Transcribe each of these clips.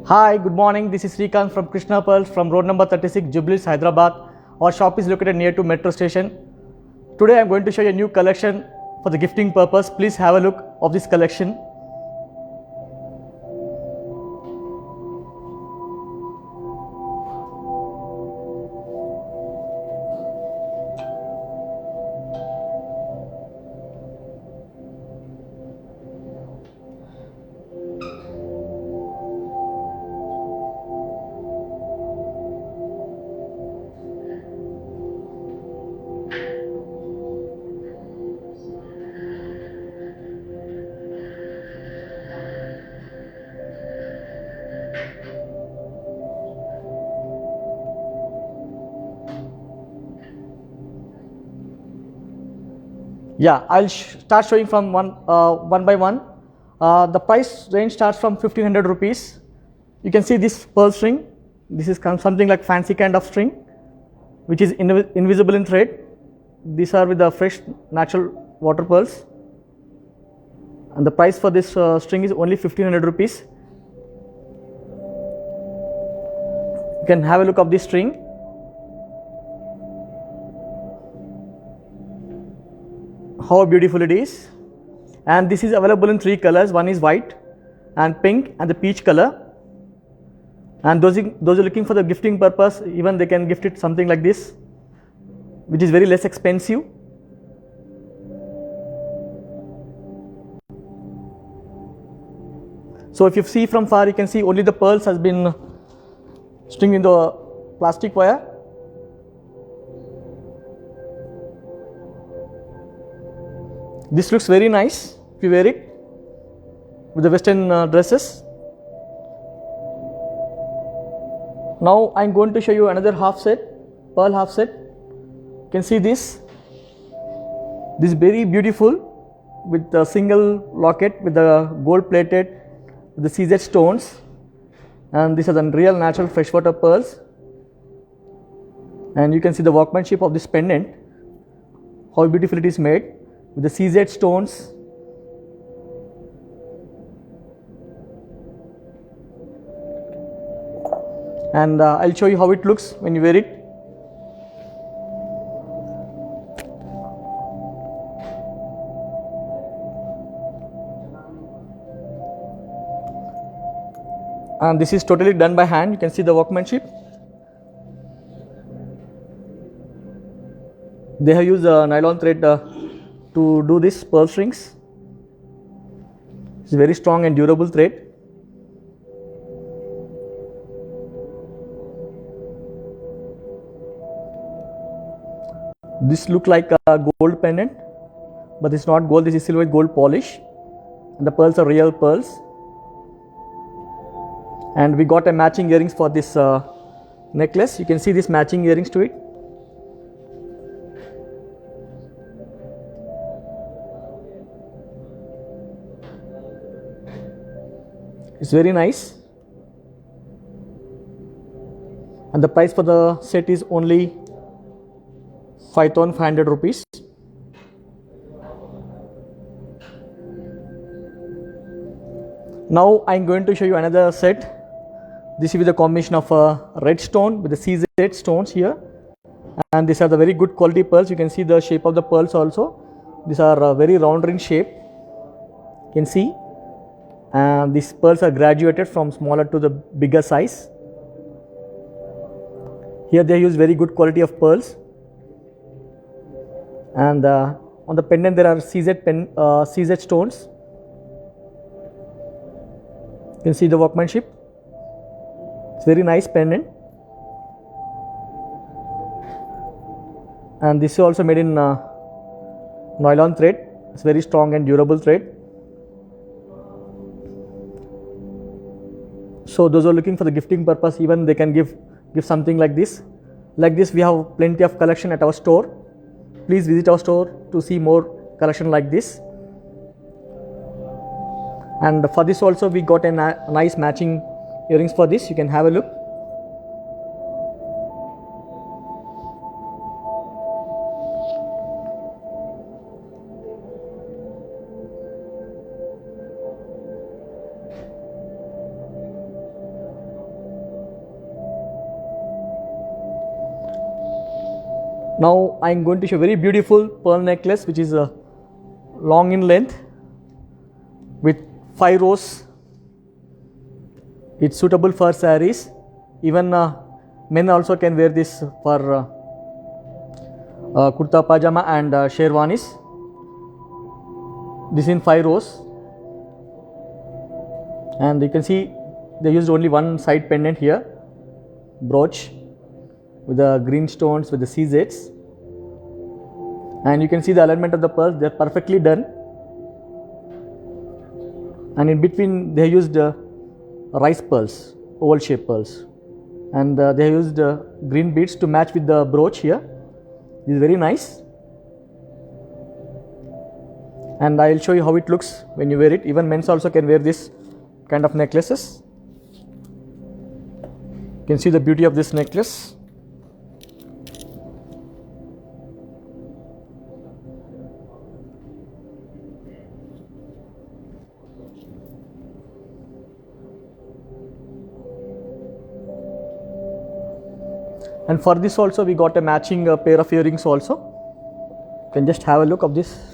Hi, good morning. This is Srikanth from Krishna Pearls from road number 36, Jubilee, Hyderabad. Our shop is located near to metro station. Today I am going to show you a new collection for the gifting purpose. Please have a look of this collection. Yeah, I'll start showing from one by one. The price range starts from 1500 rupees. You can see this pearl string. This is something like fancy kind of string, which is invisible in thread. These are with the fresh natural water pearls. And the price for this string is only 1500 rupees. You can have a look of this string. How beautiful it is. And this is available in 3 colors. One is white and pink and the peach color. And those are looking for the gifting purpose, even they can gift it something like this, which is very less expensive. So if you see from far, you can see only the pearls has been stringed in the plastic wire. This looks very nice if you wear it with the western dresses. Now I am going to show you another half set, pearl half set. You can see this. This is very beautiful with a single locket with the gold plated with the CZ stones, and these are the real natural freshwater pearls. And you can see the workmanship of this pendant, how beautiful it is made with the CZ stones. And I'll show you how it looks when you wear it. And this is totally done by hand. You can see the workmanship. They have used nylon thread to do this pearl strings. It's very strong and durable thread. This look like a gold pendant, but it's not gold. This is silver with gold polish, and the pearls are real pearls. And we got a matching earrings for this necklace. You can see this matching earrings to it. It's very nice. And the price for the set is only 5500 rupees. Now I am going to show you another set. This is with a combination of red stone with the CZ stones here, and these are the very good quality pearls. You can see the shape of the pearls also. These are very round in shape. You can see, and these pearls are graduated from smaller to the bigger size. Here they use very good quality of pearls. And on the pendant there are CZ stones. You can see the workmanship. It's very nice pendant. And this is also made in nylon thread. It's very strong and durable thread. So those who are looking for the gifting purpose, even they can give something like this. Like this, we have plenty of collection at our store. Please visit our store to see more collection like this. And for this also we got a nice matching earrings for this. You can have a look. Now I am going to show a very beautiful pearl necklace which is long in length with 5 rows. It's suitable for sarees. Even men also can wear this for kurta pajama and sherwanis. This in 5 rows, and you can see they used only one side pendant here, brooch with the green stones with the CZs, and you can see the alignment of the pearls, they are perfectly done, and in between they used rice pearls, oval shaped pearls, and they used green beads to match with the brooch here. This is very nice, and I will show you how it looks when you wear it. Even men also can wear this kind of necklaces. You can see the beauty of this necklace. And for this also we got a matching pair of earrings also. You can just have a look of this.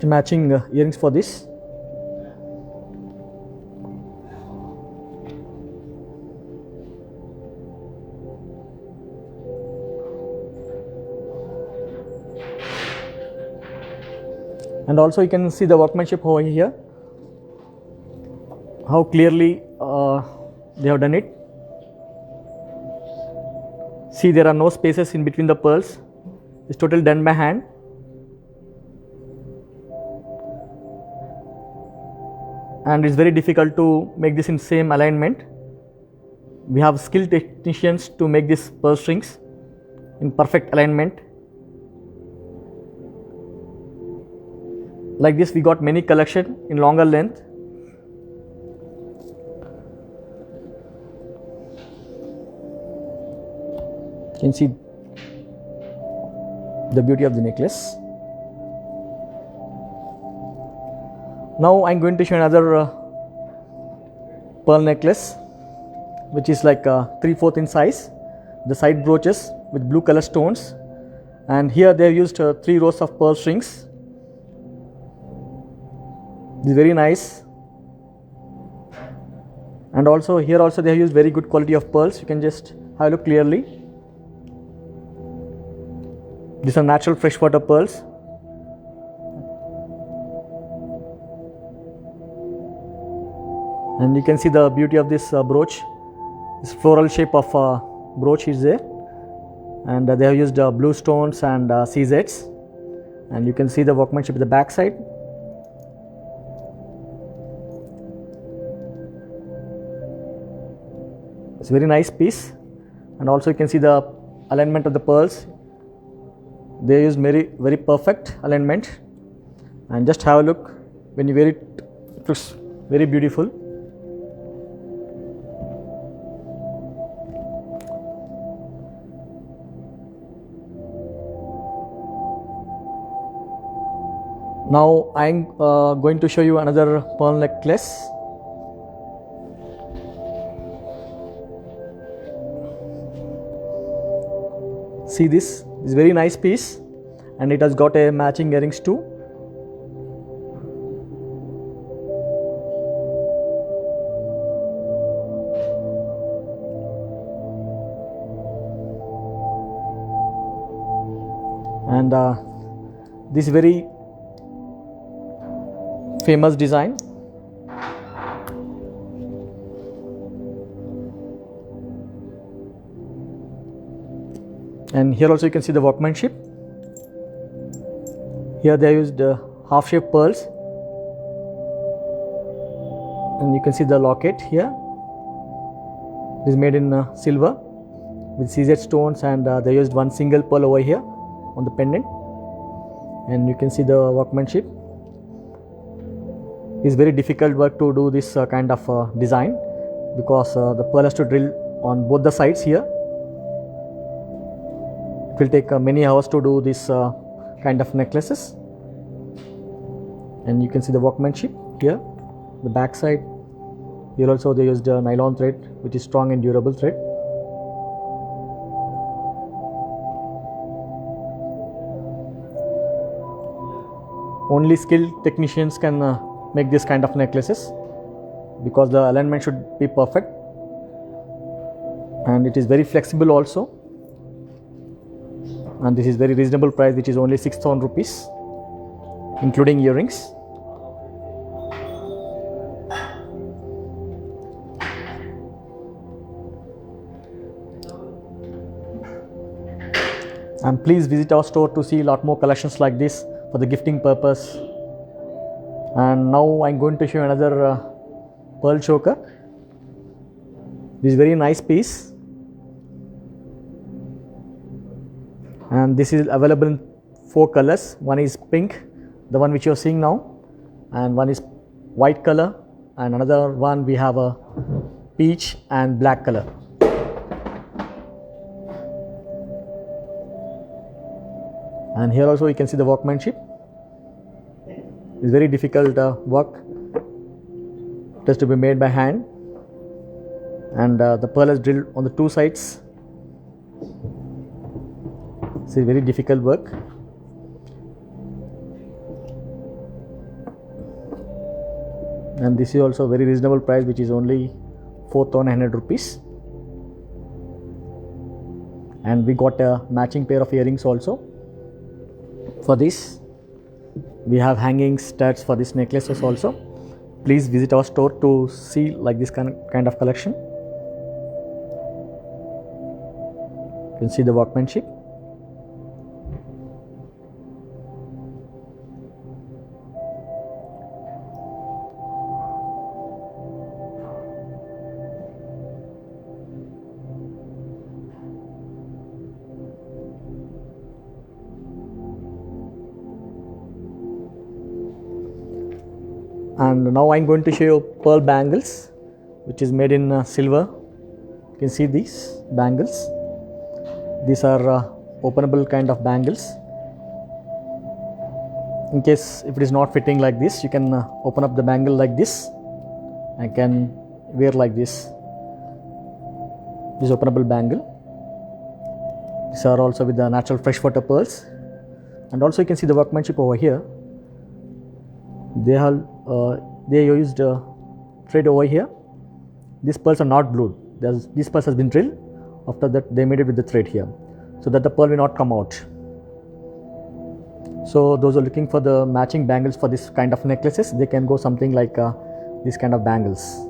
Matching earrings for this. And also you can see the workmanship over here, how clearly they have done it. See, there are no spaces in between the pearls. It's totally done by hand. And it's very difficult to make this in same alignment. We have skilled technicians to make these pearl strings in perfect alignment. Like this we got many collection in longer length. You can see the beauty of the necklace. Now I am going to show another pearl necklace which is like 3/4 in size. The side brooches with blue color stones, and here they have used 3 rows of pearl strings. This is very nice, and also here also they have used very good quality of pearls. You can just have a look clearly. These are natural freshwater pearls. And you can see the beauty of this brooch. This floral shape of brooch is there, and they have used blue stones and CZs, and you can see the workmanship at the back side. It's a very nice piece, and also you can see the alignment of the pearls. They use very perfect alignment, and just have a look when you wear it. It looks very beautiful. Now I am going to show you another pearl necklace. See, this is very nice piece, and it has got a matching earrings too. And this very famous design. And here also you can see the workmanship. Here they used half shaped pearls, and you can see the locket here. It is made in silver with CZ stones, and they used one single pearl over here on the pendant, and you can see the workmanship. It's very difficult work to do this kind of design, because the pearl has to drill on both the sides here. It will take many hours to do this kind of necklaces. And you can see the workmanship here, the back side. Here also they used a nylon thread, which is strong and durable thread. Only skilled technicians can make this kind of necklaces, because the alignment should be perfect, and it is very flexible also. And this is very reasonable price, which is only 6,000 rupees, including earrings. And please visit our store to see a lot more collections like this for the gifting purpose. And now I'm going to show you another pearl choker. This is very nice piece, and this is available in 4 colors. One is pink, the one which you are seeing now, and one is white color, and another one we have a peach and black color. And here also you can see the workmanship. It's very difficult work. It has to be made by hand, and the pearl is drilled on the 2 sides. It's a very difficult work. And this is also a very reasonable price, which is only 4,900 rupees. And we got a matching pair of earrings also. For this, we have hanging studs for these necklaces also. Please visit our store to see like this kind of collection. You can see the workmanship. And now I'm going to show you pearl bangles, which is made in silver. You can see these bangles. These are openable kind of bangles. In case if it is not fitting like this, you can open up the bangle like this and can wear like this. This openable bangle. These are also with the natural freshwater pearls. And also you can see the workmanship over here. They used thread over here. These pearls are not glued. This pearl has been drilled. After that, they made it with the thread here, so that the pearl will not come out. So those are looking for the matching bangles for this kind of necklaces, they can go something like this kind of bangles.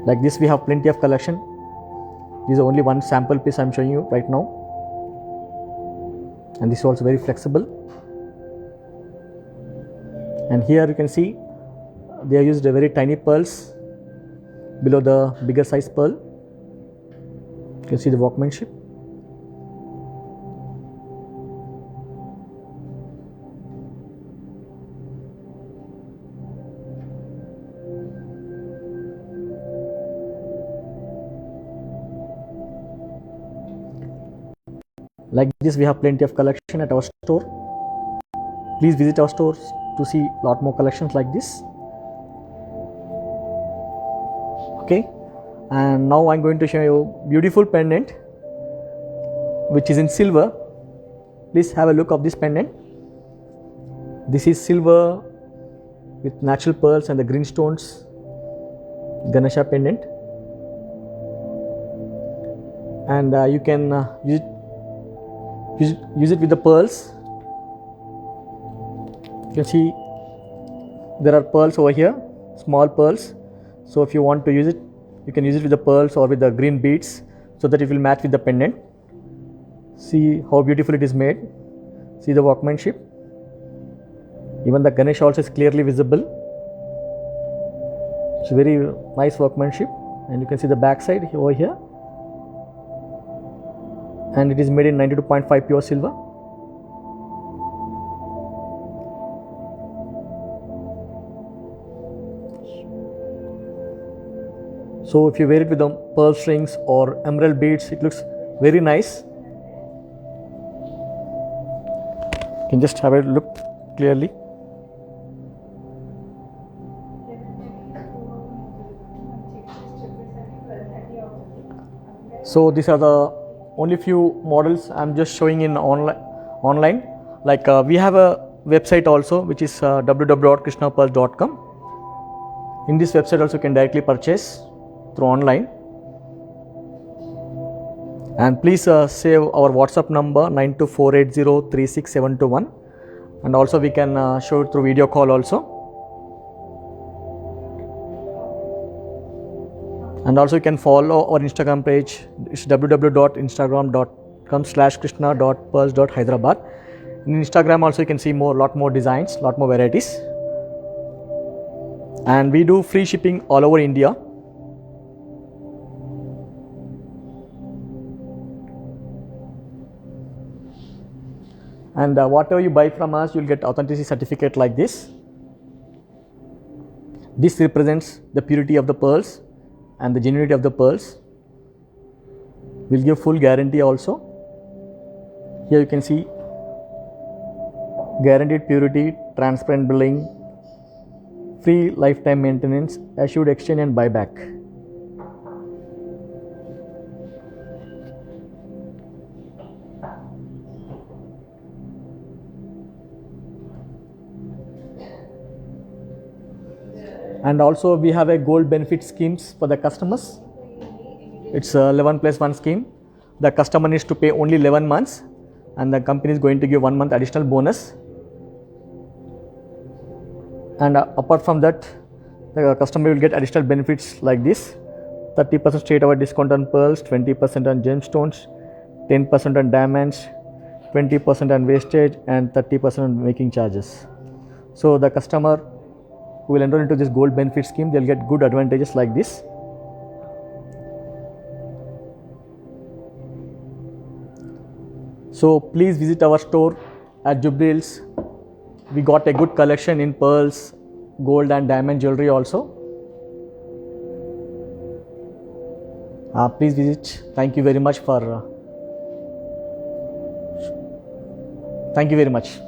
Like this, we have plenty of collection. This is only one sample piece I'm showing you right now, and this is also very flexible. And here you can see they have used a very tiny pearls below the bigger size pearl. You can see the workmanship. Like this, we have plenty of collection at our store. Please visit our stores to see a lot more collections like this. Okay, and now I'm going to show you a beautiful pendant which is in silver. Please have a look of this pendant. This is silver with natural pearls and the green stones Ganesha pendant, and you can use it with the pearls. You can see there are pearls over here, small pearls. So if you want to use it, you can use it with the pearls or with the green beads, so that it will match with the pendant. See how beautiful it is made. See the workmanship. Even the Ganesh also is clearly visible. It's very nice workmanship, and you can see the back side over here. And it is made in 92.5 pure silver. So if you wear it with the pearl strings or emerald beads, it looks very nice. can just have a look clearly. So these are the only few models I'm just showing in online. Like we have a website also, which is www.krishnapearls.com. In this website also you can directly purchase through online. And please save our WhatsApp number 9248036721, and also we can show it through video call also. And also you can follow our Instagram page. It's www.instagram.com/krishna.pearls.hyderabad. In Instagram also you can see lot more designs, lot more varieties. And we do free shipping all over India. And whatever you buy from us, you'll get authenticity certificate like this. This represents the purity of the pearls and the genuinity of the pearls. We'll give full guarantee also. Here you can see guaranteed purity, transparent billing, free lifetime maintenance, assured exchange and buyback. And also we have a gold benefit schemes for the customers. It's a 11+1 scheme. The customer needs to pay only 11 months and the company is going to give 1 month additional bonus. And apart from that, the customer will get additional benefits like this: 30% straight away discount on pearls, 20% on gemstones, 10% on diamonds, 20% on wastage and 30% on making charges. So the customer who will enroll into this gold benefit scheme, they'll get good advantages like this. So please visit our store at Jubilee Hills. We got a good collection in pearls, gold and diamond jewelry also. Please visit. Thank you very much.